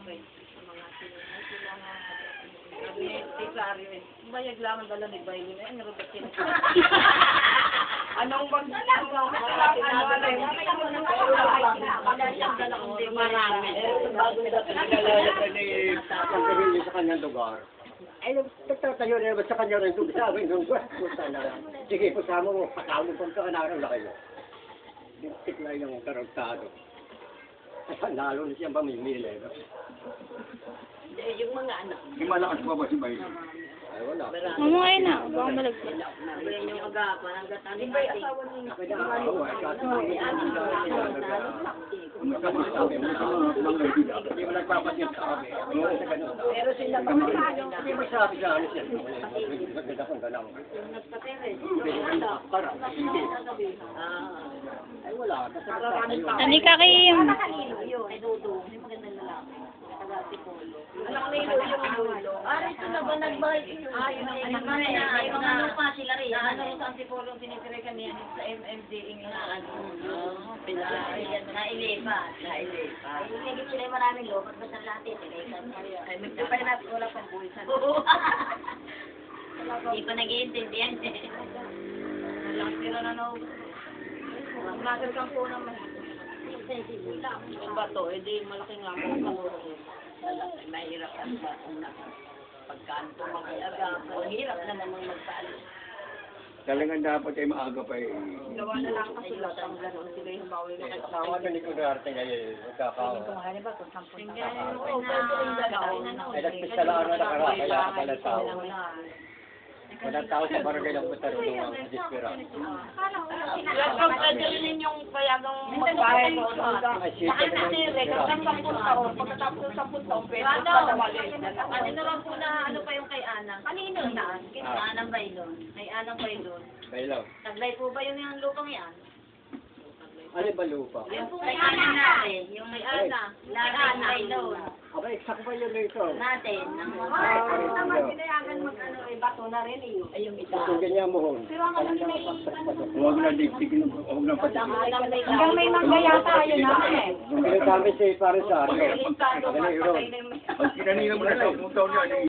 Okay. Sa mga sinunod, sila nga. Sabi ni Clary, bayag lang ang dala ni Bailey na yan, Robert Kino. Anong bang marami. Bago na pinaglalagay ni pagkahilig sa kanyang lugar. Ay, nagtatayo na naman sa kanya rin doon sa amin. Sige, kasama mo, pakawin po sa kanarang na kayo. Dintik na yung karagtado. Lalo na siyang pamimili. Yung mga anak. Yung malakas pa ba si Bailey? Ay, wala. Mamungay na, baka malagyan. Sabihin yung agapan, hanggat ano yung asawa niya. Hindi mo nagpapasin sa kami. Pero sila pa hindi magsabi sa ano siya. Maganda kong galaw. Ay wala. Ani ka kayo. Yun, ay Dodo. Yung magandang lalaki. Taga-Tipolo. Anak ni yung Dodo. Ito na ba nagbahit? Yung mga lupa sila rin. Ano sa Antipolo tinitira kami sa MMD ingaan. Nailipat. Higit sila maraming lupa. Basta natin. Ay, magpapay natin wala pang buhay sa hindi pa nag-iintindihan eh. Walang tira na umagal kang po naman. Yung bato, edi malaki nga mo. Mahirap ang pagkanto mag-iaga. Mahirap na namang magpaalis. Talagang dapat ay maaga pa eh. Gawa na lang kasi latang gano'n sila yung bawal na Tama na ni Kudarte ngayon. Magkakawa. Ay, nagpisalaan na nakaraan. Kaya ka pala tao. Walang tao sa barangay ng Matarunong ang dispira. Lapag ka dyan yung payagang magbahay mo. Bakit kasi regang 10 taon, pagkatapos ng 10 taon, pwede ka na mali. Ano lang po na, ano pa yung kay Anang? Kanino na? Kay Anang Bailon. Kay Anang Bailon. Kailaw. Taglay po ba yung lupang yan? Ano ba lupa? Yung po kay Anang natin. Yung kay Anang. Anang Bailon. Aba, exact ba yun ito? Natin. Naman pinayagan mag-ano eh, bato na rin eh. Ay, yung isa. Kung ganyan mo hon. Pero ang kami na Huwag na diptigin. Huwag na pati. hanggang may manggaya tayo na eh. Yung ginagamit sa Parisaryo. Ano, Ano yun? Pag kinanina mo na sa taon niya,